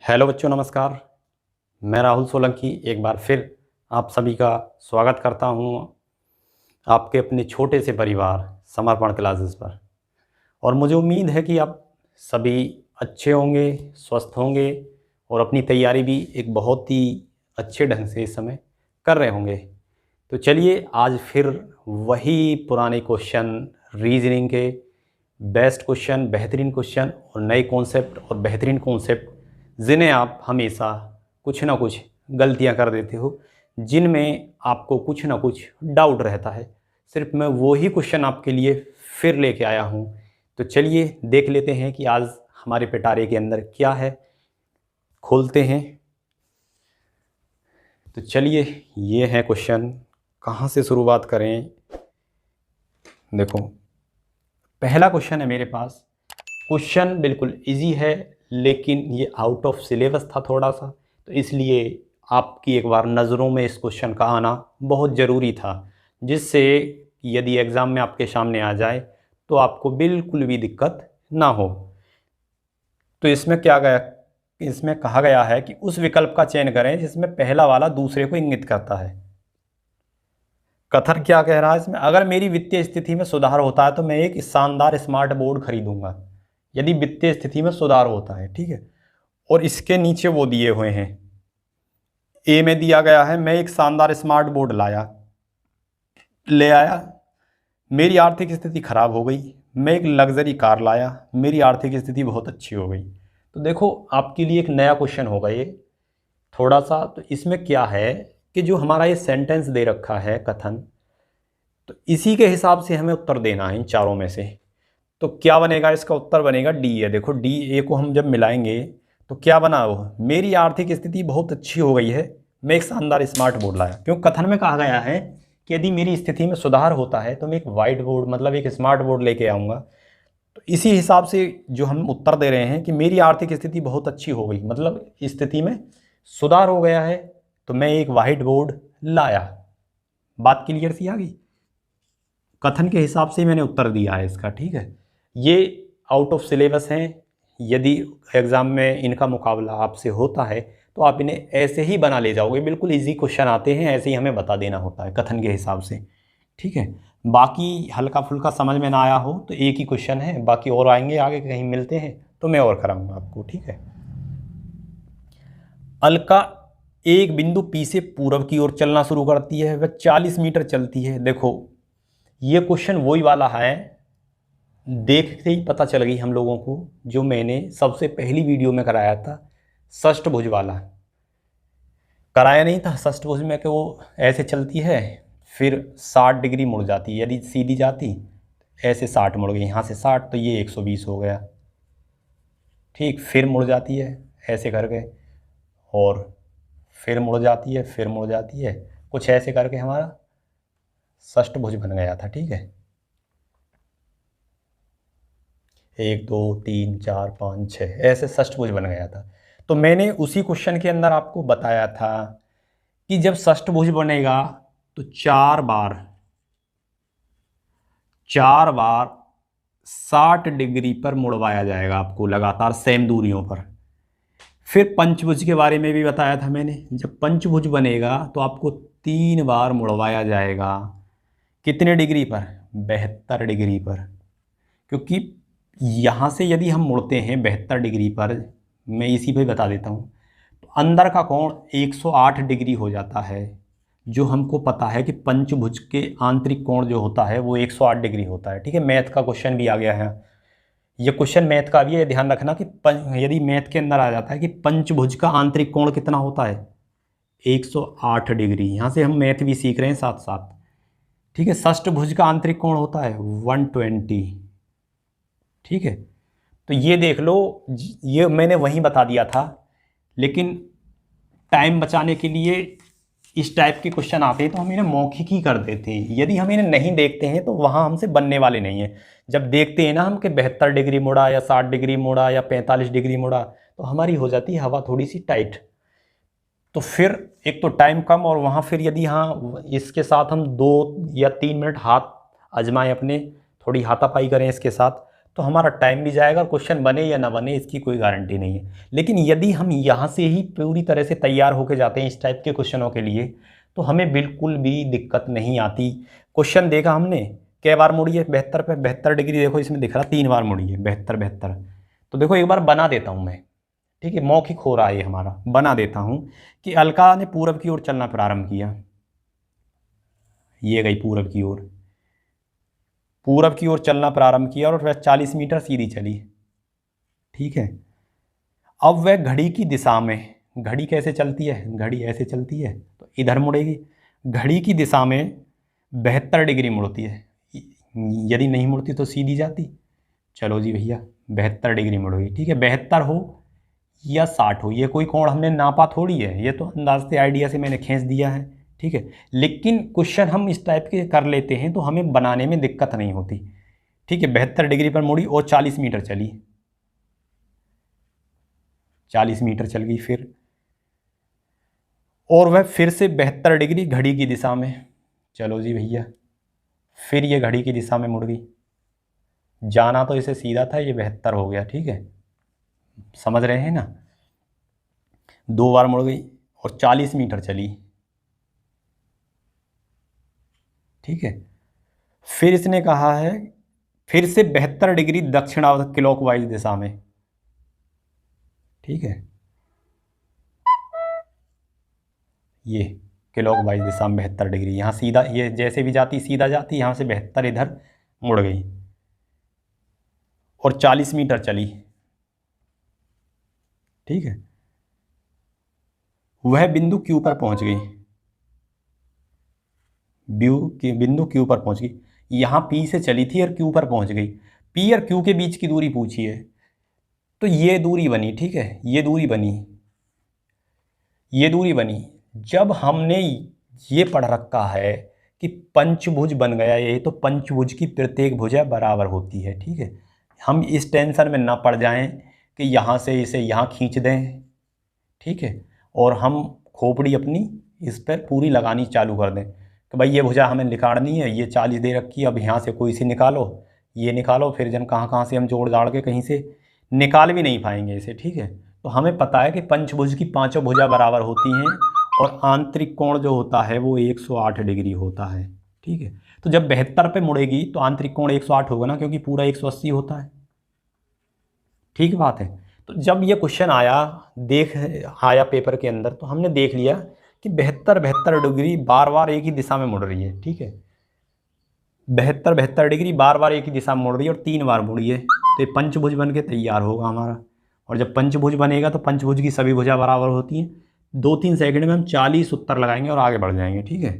Hello बच्चों, नमस्कार। मैं राहुल सोलंकी एक बार फिर आप सभी का स्वागत करता हूँ आपके अपने छोटे से परिवार समर्पण क्लासेस पर। और मुझे उम्मीद है कि आप सभी अच्छे होंगे, स्वस्थ होंगे और अपनी तैयारी भी एक बहुत ही अच्छे ढंग से इस समय कर रहे होंगे। तो चलिए आज फिर वही पुराने क्वेश्चन, रीजनिंग के बेस्ट क्वेश्चन, बेहतरीन क्वेश्चन और नए कॉन्सेप्ट और बेहतरीन कॉन्सेप्ट जिन्हें आप हमेशा कुछ ना कुछ गलतियां कर देते हो, जिनमें आपको कुछ ना कुछ डाउट रहता है, सिर्फ मैं वही क्वेश्चन आपके लिए फिर लेके आया हूँ। तो चलिए देख लेते हैं कि आज हमारे पिटारे के अंदर क्या है। खोलते हैं। तो चलिए ये है क्वेश्चन। कहाँ से शुरुआत करें? देखो, पहला क्वेश्चन है मेरे पास। क्वेश्चन बिल्कुल इजी है, लेकिन ये आउट ऑफ सिलेबस था थोड़ा सा, तो इसलिए आपकी एक बार नज़रों में इस क्वेश्चन का आना बहुत ज़रूरी था, जिससे यदि एग्ज़ाम में आपके सामने आ जाए तो आपको बिल्कुल भी दिक्कत ना हो। तो इसमें क्या गया, इसमें कहा गया है कि उस विकल्प का चयन करें जिसमें पहला वाला दूसरे को इंगित करता है। कथन क्या कह रहा है इसमें? अगर मेरी वित्तीय स्थिति में सुधार होता है तो मैं एक शानदार स्मार्ट बोर्ड खरीदूंगा। यदि वित्तीय स्थिति में सुधार होता है, ठीक है। और इसके नीचे वो दिए हुए हैं, ए में दिया गया है मैं एक शानदार स्मार्ट बोर्ड ले आया, मेरी आर्थिक स्थिति खराब हो गई। मैं एक लग्जरी कार लाया, मेरी आर्थिक स्थिति बहुत अच्छी हो गई। तो देखो, आपके लिए एक नया क्वेश्चन होगा ये थोड़ा सा। तो इसमें क्या है कि जो हमारा ये सेंटेंस दे रखा है कथन, तो इसी के हिसाब से हमें उत्तर देना है इन चारों में से। तो क्या बनेगा? इसका उत्तर बनेगा डी है। देखो, डी ए को हम जब मिलाएंगे तो क्या बना? वो मेरी आर्थिक स्थिति बहुत अच्छी हो गई है, मैं एक शानदार स्मार्ट बोर्ड लाया। क्योंकि कथन में कहा गया है कि यदि मेरी स्थिति में सुधार होता है तो मैं एक वाइट बोर्ड मतलब एक स्मार्ट बोर्ड लेके आऊँगा। तो इसी हिसाब से जो हम उत्तर दे रहे हैं कि मेरी आर्थिक स्थिति बहुत अच्छी हो गई, मतलब स्थिति में सुधार हो गया है, तो मैं एक वाइट बोर्ड लाया। बात क्लियर सी आ गई? कथन के हिसाब से मैंने उत्तर दिया है इसका, ठीक है। ये आउट ऑफ सिलेबस हैं। यदि एग्ज़ाम में इनका मुकाबला आपसे होता है तो आप इन्हें ऐसे ही बना ले जाओगे। बिल्कुल इजी क्वेश्चन आते हैं, ऐसे ही हमें बता देना होता है कथन के हिसाब से, ठीक है। बाकी हल्का फुल्का समझ में ना आया हो तो एक ही क्वेश्चन है, बाकी और आएंगे आगे, कहीं मिलते हैं तो मैं और कराऊंगा आपको, ठीक है। अलका एक बिंदु पी से पूर्व की ओर चलना शुरू करती है, वह 40 मीटर चलती है। देखो, ये क्वेश्चन वही वाला है, देखते ही पता चल गई हम लोगों को, जो मैंने सबसे पहली वीडियो में कराया था षष्ठभुज वाला। कराया नहीं था षष्ठभुज में कि वो ऐसे चलती है फिर 60 डिग्री मुड़ जाती है, यदि सीधी जाती ऐसे 60 मुड़ गई, यहाँ से 60 तो ये 120 हो गया, ठीक। फिर मुड़ जाती है ऐसे करके, और फिर मुड़ जाती है, फिर मुड़ जाती है, कुछ ऐसे करके हमारा षष्ठभुज बन गया था, ठीक है। 1 2 3 4 5 6 ऐसे षष्ठभुज बन गया था। तो मैंने उसी क्वेश्चन के अंदर आपको बताया था कि जब षष्ठभुज बनेगा तो चार बार 60 डिग्री पर मुड़वाया जाएगा आपको, लगातार सेम दूरियों पर। फिर पंचभुज के बारे में भी बताया था मैंने, जब पंचभुज बनेगा तो आपको 3 बार मुड़वाया जाएगा। कितने डिग्री पर? 72 डिग्री पर। क्योंकि यहाँ से यदि हम मुड़ते हैं 72 डिग्री पर, मैं इसी पे बता देता हूँ, तो अंदर का कोण 108 डिग्री हो जाता है। जो हमको पता है कि पंचभुज के आंतरिक कोण जो होता है वो 108 डिग्री होता है, ठीक है। मैथ का क्वेश्चन भी आ गया है, ये क्वेश्चन मैथ का भी है, ध्यान रखना कि यदि मैथ के अंदर आ जाता है कि पंचभुज का आंतरिक कोण कितना होता है 108 डिग्री, यहाँ से हम मैथ भी सीख रहे हैं साथ साथ, ठीक है। षष्ठभुज का आंतरिक कोण होता है 120, ठीक है। तो ये देख लो, ये मैंने वहीं बता दिया था, लेकिन टाइम बचाने के लिए इस टाइप के क्वेश्चन आते हैं तो हम इन्हें मौखिक ही कर देते हैं। यदि हम इन्हें नहीं देखते हैं तो वहाँ हमसे बनने वाले नहीं हैं। जब देखते हैं ना हम कि 72 डिग्री मुड़ा या 60 डिग्री मुड़ा या 45 डिग्री मुड़ा, तो हमारी हो जाती है हवा थोड़ी सी टाइट। तो फिर एक तो टाइम कम, और वहाँ फिर यदि हाँ इसके साथ हम 2 या 3 मिनट हाथ आजमाएं अपने, थोड़ी हाथापाई करें इसके साथ, तो हमारा टाइम भी जाएगा और क्वेश्चन बने या ना बने इसकी कोई गारंटी नहीं है। लेकिन यदि हम यहाँ से ही पूरी तरह से तैयार होकर जाते हैं इस टाइप के क्वेश्चनों के लिए, तो हमें बिल्कुल भी दिक्कत नहीं आती। क्वेश्चन देखा हमने, कै बार मुड़ी है 72 पे, 72 डिग्री देखो इसमें दिख रहा 3 बार मुड़ी है, 72 72। तो देखो एक बार बना देता हूँ मैं, ठीक है, मौखिक हो रहा है ये हमारा, बना देता हूँ कि अलका ने पूरब की ओर चलना प्रारंभ किया, ये गई पूरब की ओर, पूरब की ओर चलना प्रारंभ किया और वह 40 मीटर सीधी चली, ठीक है। अब वह घड़ी की दिशा में, घड़ी कैसे चलती है, घड़ी ऐसे चलती है तो इधर मुड़ेगी, घड़ी की दिशा में 72 डिग्री मुड़ती है, यदि नहीं मुड़ती तो सीधी जाती। चलो जी भैया 72 डिग्री मुड़ गई, ठीक है। 72 हो या 60 हो, ये कोई कोण हमने नापा थोड़ी है, ये तो अंदाज से आइडिया से मैंने खींच दिया है, ठीक है। लेकिन क्वेश्चन हम इस टाइप के कर लेते हैं तो हमें बनाने में दिक्कत नहीं होती, ठीक है। 72 डिग्री पर मुड़ी और 40 मीटर चली, 40 मीटर चल गई फिर, और वह फिर से 72 डिग्री घड़ी की दिशा में, चलो जी भैया फिर ये घड़ी की दिशा में मुड़ गई। जाना तो इसे सीधा था, ये 72 हो गया, ठीक है, समझ रहे हैं ना। 2 बार मुड़ गई और 40 मीटर चली, ठीक है। फिर इसने कहा है फिर से 72 डिग्री दक्षिणावर्त क्लॉकवाइज दिशा में, ठीक है, ये क्लॉकवाइज दिशा में 72 डिग्री, यहाँ सीधा, ये जैसे भी जाती सीधा जाती, यहाँ से 72 इधर मुड़ गई और 40 मीटर चली, ठीक है। वह बिंदु क्यू पर पहुंच गई, बिंदु क्यू पर पहुंच गई, यहाँ पी से चली थी और क्यू पर पहुंच गई। पी और क्यू के बीच की दूरी पूछी है, तो ये दूरी बनी, ठीक है, ये दूरी बनी, ये दूरी बनी। जब हमने ये पढ़ रखा है कि पंचभुज बन गया ये, तो पंचभुज की प्रत्येक भुजा बराबर होती है, ठीक है। हम इस टेंशन में ना पड़ जाएं कि यहाँ से इसे यहाँ खींच दें, ठीक है, और हम खोपड़ी अपनी इस पर पूरी लगानी चालू कर दें कि भाई ये भुजा हमें निकालनी है, ये 40 दे रखी है, अब यहाँ से कोई सी निकालो, ये निकालो, फिर जन कहाँ कहाँ से हम जोड़ जाड़ के कहीं से निकाल भी नहीं पाएंगे इसे, ठीक है। तो हमें पता है कि पंचभुज की पांचों भुजा बराबर होती हैं और आंतरिक कोण जो होता है वो 108 डिग्री होता है, ठीक है। तो जब 72 पे मुड़ेगी तो आंतरिक कोण 108 होगा ना, क्योंकि पूरा 180 होता है, ठीक बात है। तो जब ये क्वेश्चन आया पेपर के अंदर, तो हमने देख लिया कि 72 डिग्री बार बार एक ही दिशा में मुड़ रही है, ठीक है। 72 डिग्री बार बार एक ही दिशा में मुड़ रही है और 3 बार मुड़ी है, तो ये पंचभुज बन के तैयार होगा हमारा। और जब पंचभुज बनेगा तो पंचभुज की सभी भुजा बराबर होती हैं। 2-3 सेकंड में हम 40 उत्तर लगाएंगे और आगे बढ़ जाएंगे, ठीक है।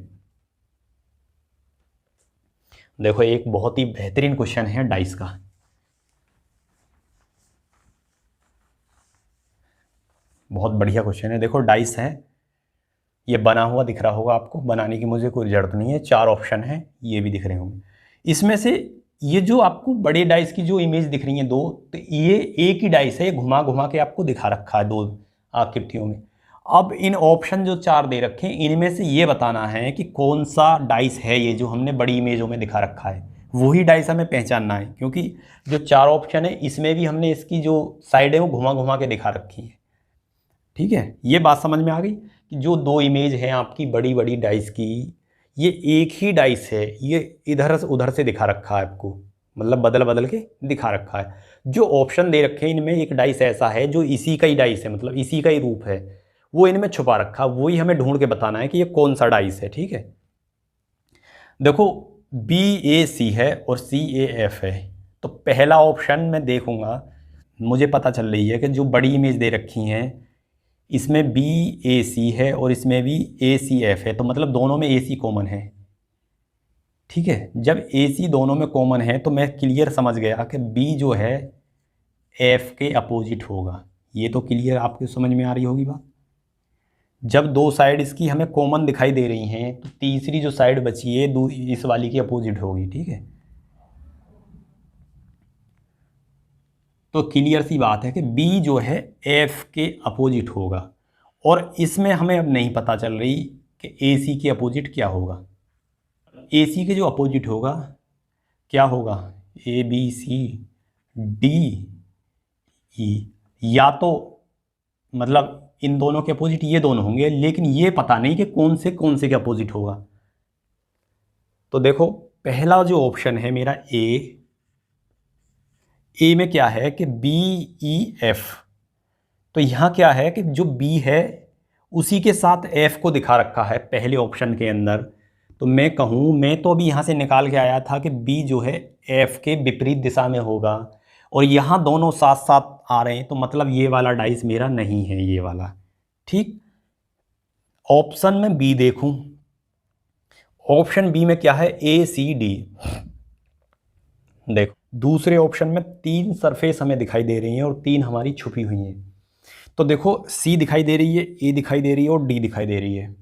देखो एक बहुत ही बेहतरीन क्वेश्चन है डाइस का, बहुत बढ़िया क्वेश्चन है। देखो डाइस है, ये बना हुआ दिख रहा होगा आपको, बनाने की मुझे कोई जरूरत नहीं है, 4 ऑप्शन है, ये भी दिख रहे होंगे। इसमें से ये जो आपको बड़े डाइस की जो इमेज दिख रही है 2, तो ये एक ही डाइस है, ये घुमा घुमा के आपको दिखा रखा है 2 आकृतियों में। अब इन ऑप्शन जो 4 दे रखे हैं, इनमें से ये बताना है कि कौन सा डाइस है ये जो हमने बड़ी इमेजों में दिखा रखा है, वही डाइस हमें पहचानना है। क्योंकि जो 4 ऑप्शन है इसमें भी हमने इसकी जो साइड है वो घुमा घुमा के दिखा रखी है, ठीक है। ये बात समझ में आ गई कि जो 2 इमेज हैं आपकी बड़ी बड़ी डाइस की, ये एक ही डाइस है, ये इधर से उधर से दिखा रखा है आपको, मतलब बदल बदल के दिखा रखा है। जो ऑप्शन दे रखे हैं इनमें एक डाइस ऐसा है जो इसी का ही डाइस है, मतलब इसी का ही रूप है, वो इनमें छुपा रखा, वही हमें ढूंढ के बताना है कि ये कौन सा डाइस है, ठीक है। देखो BAC है और CAF है, तो पहला ऑप्शन मैं देखूंगा, मुझे पता चल रही है कि जो बड़ी इमेज दे रखी हैं इसमें BAC है और इसमें भी ACF है, तो मतलब दोनों में AC कॉमन है, ठीक है। जब AC दोनों में कॉमन है तो मैं क्लियर समझ गया कि B जो है F के अपोजिट होगा। ये तो क्लियर आपको समझ में आ रही होगी बात। जब 2 साइड इसकी हमें कॉमन दिखाई दे रही हैं तो तीसरी जो साइड बची है इस वाली की अपोजिट होगी, ठीक है। तो क्लियर सी बात है कि B जो है F के अपोजिट होगा, और इसमें हमें अब नहीं पता चल रही कि AC के अपोजिट क्या होगा। AC के जो अपोजिट होगा क्या होगा, ABC डी ई, या तो मतलब इन दोनों के अपोजिट ये दोनों होंगे, लेकिन ये पता नहीं कि कौन से के अपोजिट होगा। तो देखो पहला जो ऑप्शन है मेरा ए में क्या है कि बी ई एफ, तो यहाँ क्या है कि जो बी है उसी के साथ एफ को दिखा रखा है पहले ऑप्शन के अंदर। तो मैं कहूँ, मैं तो अभी यहाँ से निकाल के आया था कि बी जो है एफ के विपरीत दिशा में होगा, और यहाँ दोनों साथ साथ आ रहे हैं, तो मतलब ये वाला डाइस मेरा नहीं है, ये वाला। ठीक, ऑप्शन में बी देखूं, ऑप्शन बी में क्या है, ए सी डी। देखो दूसरे ऑप्शन में 3 सरफेस हमें दिखाई दे रही हैं और 3 हमारी छुपी हुई हैं। तो देखो सी दिखाई दे रही है, ए दिखाई दे रही है और डी दिखाई दे रही है।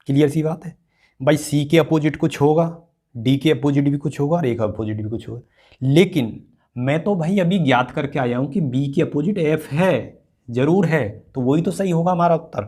क्लियर सी बात है भाई, सी के अपोजिट कुछ होगा, डी के अपोजिट भी कुछ होगा और ए का अपोजिट भी कुछ होगा। लेकिन मैं तो भाई अभी ज्ञात करके आया हूँ कि बी के अपोजिट एफ है, ज़रूर है, तो वही तो सही होगा हमारा उत्तर।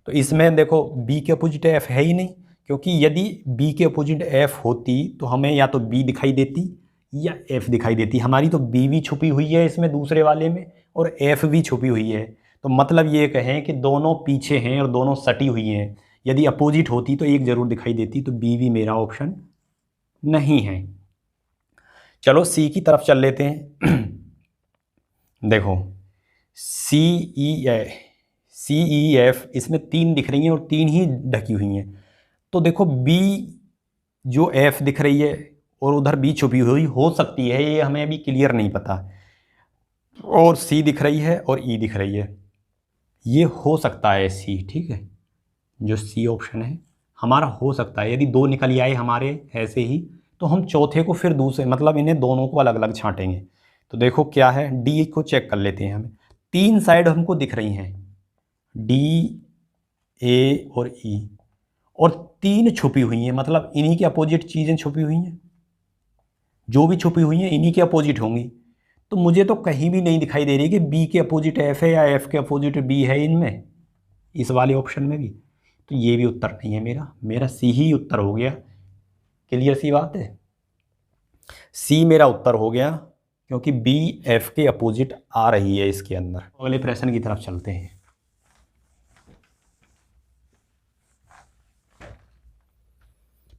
तो इसमें देखो बी के अपोजिट एफ है ही नहीं, क्योंकि यदि बी के अपोजिट एफ होती तो हमें या तो बी दिखाई देती या एफ दिखाई देती। हमारी तो बी भी छुपी हुई है इसमें दूसरे वाले में, और एफ भी छुपी हुई है। तो मतलब ये कहें कि दोनों पीछे हैं और दोनों सटी हुई हैं। यदि अपोजिट होती तो एक ज़रूर दिखाई देती, तो बी भी मेरा ऑप्शन नहीं है। चलो सी की तरफ चल लेते हैं। देखो सी ई एफ, इसमें 3 दिख रही हैं और 3 ही ढकी हुई हैं। तो देखो बी जो एफ दिख रही है और उधर बी छुपी हुई हो सकती है, ये हमें अभी क्लियर नहीं पता। और सी दिख रही है और ई दिख रही है, ये हो सकता है सी। ठीक है, जो सी ऑप्शन है हमारा हो सकता है। यदि 2 निकल आए हमारे ऐसे ही, तो हम चौथे को फिर दूसरे, मतलब इन्हें दोनों को अलग अलग छांटेंगे। तो देखो क्या है, डी को चेक कर लेते हैं। हमें 3 साइड हमको दिख रही हैं, डी, ए और ई, और 3 छुपी हुई हैं, मतलब इन्हीं के अपोजिट चीज़ें छुपी हुई हैं। जो भी छुपी हुई हैं इन्हीं के अपोजिट होंगी। तो मुझे तो कहीं भी नहीं दिखाई दे रही कि बी के अपोजिट एफ है या एफ के अपोजिट बी है इनमें, इस वाले ऑप्शन में भी। तो ये भी उत्तर नहीं है मेरा सी ही उत्तर हो गया। क्लियर सी बात है, सी मेरा उत्तर हो गया, क्योंकि बी एफ के अपोजिट आ रही है इसके अंदर। अगले प्रश्न की तरफ चलते हैं।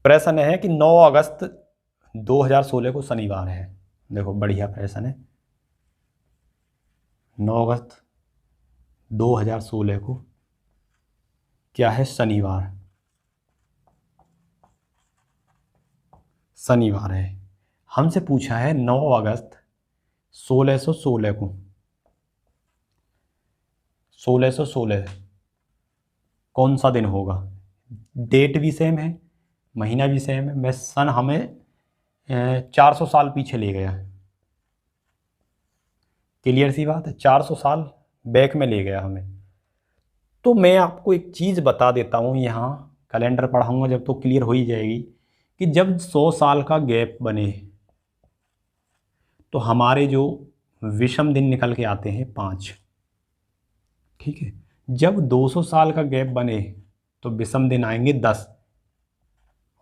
प्रश्न है कि 9 अगस्त 2016 को शनिवार है। देखो बढ़िया प्रश्न है। 9 अगस्त 2016 को क्या है, शनिवार है। हमसे पूछा है 9 अगस्त 1616 को, 1616 कौन सा दिन होगा। डेट भी सेम है, महीना भी सेम है, मैं सन हमें 400 साल पीछे ले गया। क्लियर सी बात है, 400 साल बैक में ले गया हमें। तो मैं आपको एक चीज़ बता देता हूँ, यहाँ कैलेंडर पढ़ाऊँगा जब तो क्लियर हो ही जाएगी, कि जब 100 साल का गैप बने तो हमारे जो विषम दिन निकल के आते हैं 5। ठीक है, जब 200 साल का गैप बने तो विषम दिन आएंगे 10,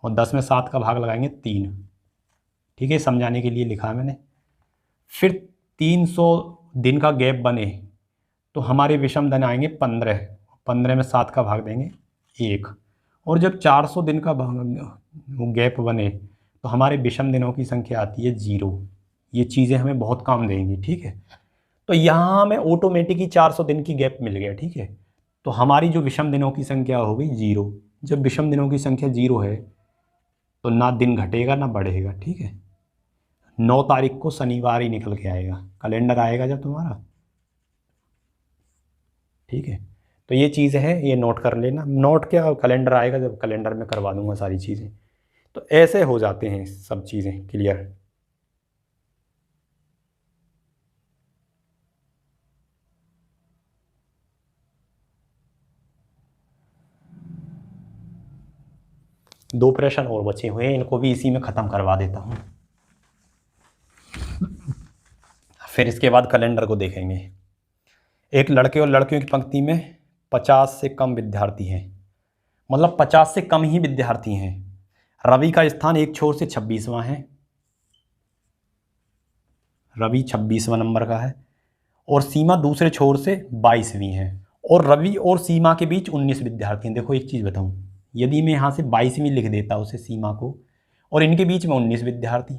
और 10 में 7 का भाग लगाएंगे 3। ठीक है, समझाने के लिए लिखा है मैंने। फिर 300 दिन का गैप बने तो हमारे विषम दिन आएंगे 15, 15 में 7 का भाग देंगे 1। और जब 400 दिन का गैप बने तो हमारे विषम दिनों की संख्या आती है 0। ये चीज़ें हमें बहुत काम देंगी। ठीक है, तो यहाँ हमें ऑटोमेटिक ही 400 दिन की गैप मिल गया। ठीक है, तो हमारी जो विषम दिनों की संख्या हो गई 0। जब विषम दिनों की संख्या 0 है तो ना दिन घटेगा ना बढ़ेगा। ठीक है, 9 तारीख को शनिवार ही निकल के आएगा, कैलेंडर आएगा जब तुम्हारा। ठीक है, तो ये चीज़ है, ये नोट कर लेना। नोट क्या, कैलेंडर आएगा जब कैलेंडर में करवा दूंगा सारी चीज़ें। तो ऐसे हो जाते हैं सब चीज़ें क्लियर। दो प्रश्न और बचे हुए हैं, इनको भी इसी में ख़त्म करवा देता हूँ, फिर इसके बाद कैलेंडर को देखेंगे। एक लड़के और लड़कियों की पंक्ति में 50 से कम विद्यार्थी हैं, मतलब 50 से कम ही विद्यार्थी हैं। रवि का स्थान एक छोर से 26वां है। रवि 26वां नंबर का है और सीमा दूसरे छोर से 22वीं है और रवि और सीमा के बीच 19 विद्यार्थी हैं। देखो एक चीज़ बताऊं, यदि मैं यहाँ से 22वीं लिख देता उसे सीमा को और इनके बीच में 19 विद्यार्थी,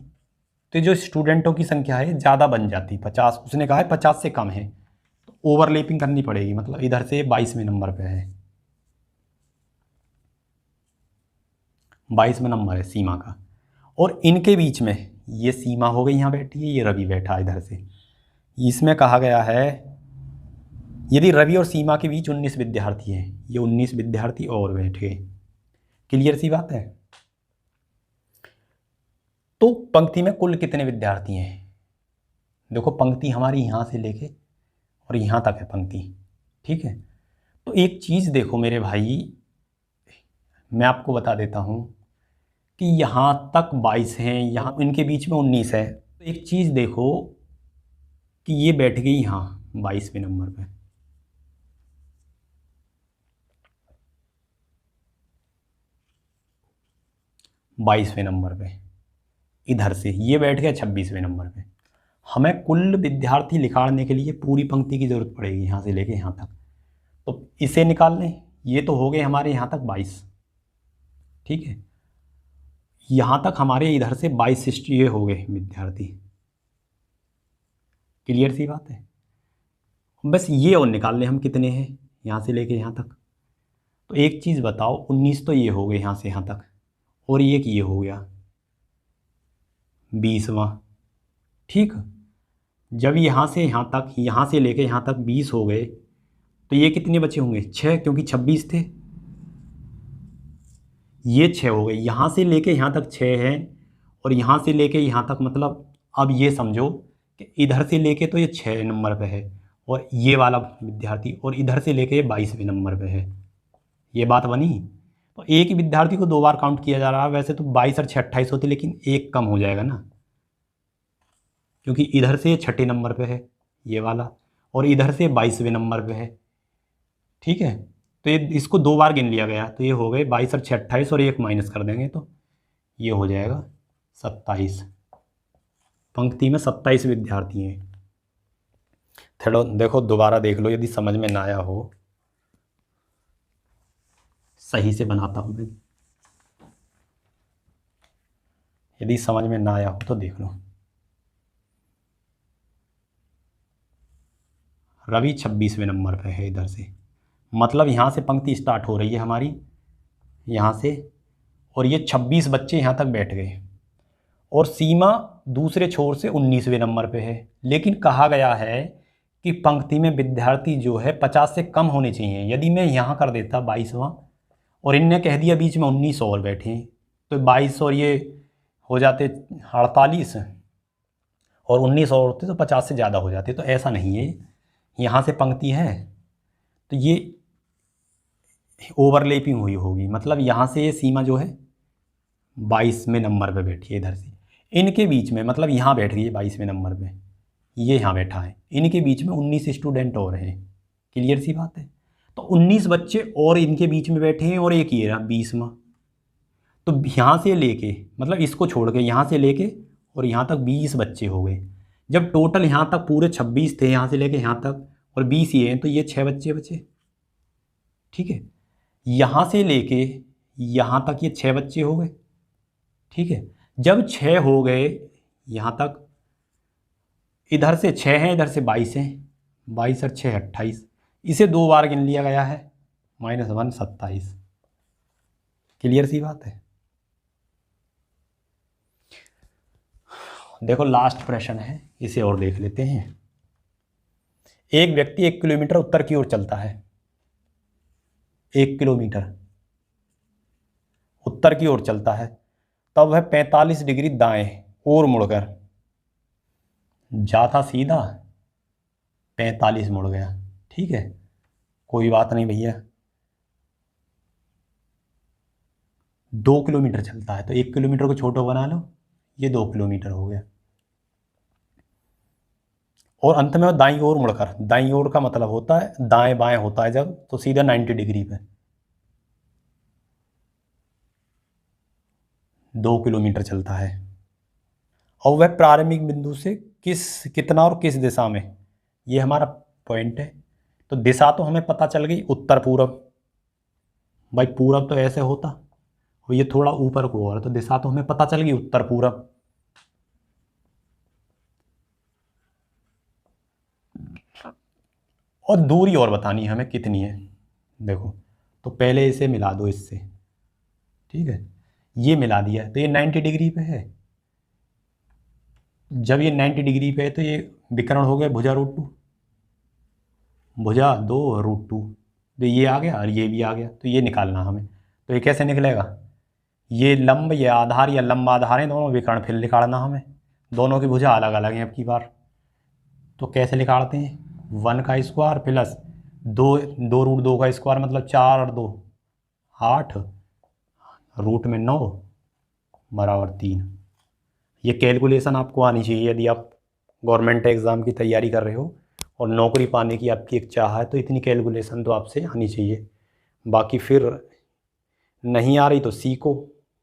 तो जो स्टूडेंटों की संख्या है ज़्यादा बन जाती, 50, उसने कहा है 50 से कम है, तो ओवरलैपिंग करनी पड़ेगी, मतलब इधर से 22वें नंबर पे है, 22वां नंबर है सीमा का, और इनके बीच में ये सीमा हो गई यहाँ बैठी है, ये रवि बैठा है इधर से। इसमें कहा गया है यदि रवि और सीमा के बीच 19 विद्यार्थी हैं, ये 19 विद्यार्थी और बैठ गए। क्लियर सी बात है। तो पंक्ति में कुल कितने विद्यार्थी हैं? देखो पंक्ति हमारी यहाँ से लेके और यहाँ तक है पंक्ति, ठीक है। तो एक चीज़ देखो मेरे भाई, मैं आपको बता देता हूँ कि यहाँ तक 22 हैं, यहाँ इनके बीच में 19 है। तो एक चीज़ देखो कि ये बैठ गई यहाँ 22वें नंबर पे, बाईसवें नंबर पे, इधर से ये बैठ गया 26वें नंबर पे। हमें कुल विद्यार्थी निकालने के लिए पूरी पंक्ति की ज़रूरत पड़ेगी यहाँ से लेके यहाँ तक, तो इसे निकाल लें। ये तो हो गए हमारे यहाँ तक 22, ठीक है। यहाँ तक हमारे इधर से 22 ये हो गए विद्यार्थी। क्लियर सी बात है। बस ये और निकाल लें हम कितने हैं यहाँ से लेके यहाँ तक। तो एक चीज़ बताओ, 19 तो ये हो गए यहाँ से यहाँ तक, और ये हो गया 20वां, ठीक। जब यहाँ से यहाँ तक, यहाँ से लेके यहाँ तक 20 हो गए, तो ये कितने बचे होंगे? 6, क्योंकि 26 थे, ये 6 हो गए। यहाँ से लेके यहाँ तक 6 हैं और यहाँ से लेके यहाँ तक, मतलब अब ये समझो कि इधर से लेके तो ये 6 नंबर पे है और ये वाला विद्यार्थी, और इधर से लेके 22वें नंबर पे है। ये बात बनी। तो एक ही विद्यार्थी को 2 बार काउंट किया जा रहा है। वैसे तो 22 और 6 28 होते, लेकिन एक कम हो जाएगा ना, क्योंकि इधर से 6ठे नंबर पे है ये वाला और इधर से 22वें नंबर पे है, ठीक है। तो ये इसको 2 बार गिन लिया गया, तो ये हो गए 22 और 6 28 और एक माइनस कर देंगे तो ये हो जाएगा 27। पंक्ति में 27 विद्यार्थी हैं। थोड़ा देखो, दोबारा देख लो, यदि समझ में ना आया हो, सही से बनाता हूँ मैं, यदि समझ में ना आया हो तो देख लो। रवि 26वें नंबर पे है इधर से, मतलब यहाँ से पंक्ति स्टार्ट हो रही है हमारी यहाँ से, और ये 26 बच्चे यहाँ तक बैठ गए, और सीमा दूसरे छोर से 19वें नंबर पे है। लेकिन कहा गया है कि पंक्ति में विद्यार्थी जो है 50 से कम होने चाहिए। यदि मैं यहाँ कर देता 22वां और इनने कह दिया बीच में 19 और बैठे, तो 22 और ये हो जाते 48 और 19 और होते तो 50 से ज़्यादा हो जाते। तो ऐसा नहीं है, यहाँ से पंक्ति है तो ये ओवरलैपिंग हुई होगी, मतलब यहाँ से ये सीमा जो है 22वें नंबर पे बैठी है इधर से, इनके बीच में, मतलब यहाँ बैठ गई है 22वें नंबर पे, ये यहाँ बैठा है, इनके बीच में 19 स्टूडेंट और हैं। क्लियर सी बात है। तो 19 बच्चे और इनके बीच में बैठे हैं और एक ये रहा 20वां। तो यहाँ से लेके, मतलब इसको छोड़ के यहाँ से लेके और यहाँ तक 20 बच्चे हो गए। जब टोटल यहाँ तक पूरे 26 थे, यहाँ से लेके यहाँ तक, और 20 ये हैं, तो ये 6 बच्चे बचे, ठीक है। यहाँ से लेके यहाँ तक ये 6 बच्चे हो गए, ठीक है। जब 6 हो गए यहाँ तक, इधर से 6 हैं, इधर से 22 हैं, 22 और 6 28, इसे 2 बार गिन लिया गया है, -1 27। क्लियर सी बात है। देखो लास्ट प्रश्न है, इसे और देख लेते हैं। एक व्यक्ति 1 किलोमीटर उत्तर की ओर चलता है, 1 किलोमीटर उत्तर की ओर चलता है, तब वह 45 डिग्री दाएं और मुड़कर जाता सीधा 45 मुड़ गया, ठीक है। कोई बात नहीं भैया, 2 किलोमीटर चलता है तो 1 किलोमीटर को छोटा बना लो, ये 2 किलोमीटर हो गया। और अंत में दाईं ओर मुड़कर, दाईं ओर का मतलब होता है दाएं बाएं होता है जब, तो सीधा 90 डिग्री पे 2 किलोमीटर चलता है। और वह प्रारंभिक बिंदु से कितना और किस दिशा में, ये हमारा पॉइंट है। तो दिशा तो हमें पता चल गई, उत्तर पूरब। भाई पूरब तो ऐसे होता और ये थोड़ा ऊपर को और, तो दिशा तो हमें पता चल गई, उत्तर पूरब। और दूरी और बतानी है हमें कितनी है। देखो, तो पहले इसे मिला दो इससे, ठीक है, ये मिला दिया तो ये 90 डिग्री पे है। जब ये 90 डिग्री पे है तो ये विकर्ण हो गया भुजा √2, भुजा 2 √2, तो ये आ गया और ये भी आ गया, तो ये निकालना हमें। तो ये कैसे निकलेगा, ये लंब, ये आधार या लंब आधार है दोनों, विकर्ण फिर निकालना हमें। दोनों की भुजा अलग अलग हैं अब की बार, तो कैसे निकालते हैं, 1 का स्क्वायर प्लस 2 का स्क्वायर, मतलब 4 और 2 8, √9 बराबर 3। ये कैलकुलेशन आपको आनी चाहिए यदि आप गवर्नमेंट एग्ज़ाम की तैयारी कर रहे हो और नौकरी पाने की आपकी एक चाह है, तो इतनी कैलकुलेशन तो आपसे आनी चाहिए। बाकी फिर नहीं आ रही तो सीखो,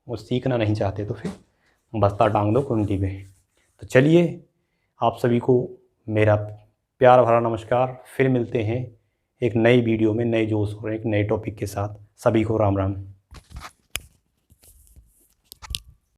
और सीखना नहीं चाहते तो फिर बस्ता टांग दो कुंडी पे। तो चलिए, आप सभी को मेरा प्यार भरा नमस्कार। फिर मिलते हैं एक नई वीडियो में, नए जोश और एक नए टॉपिक के साथ। सभी को राम राम।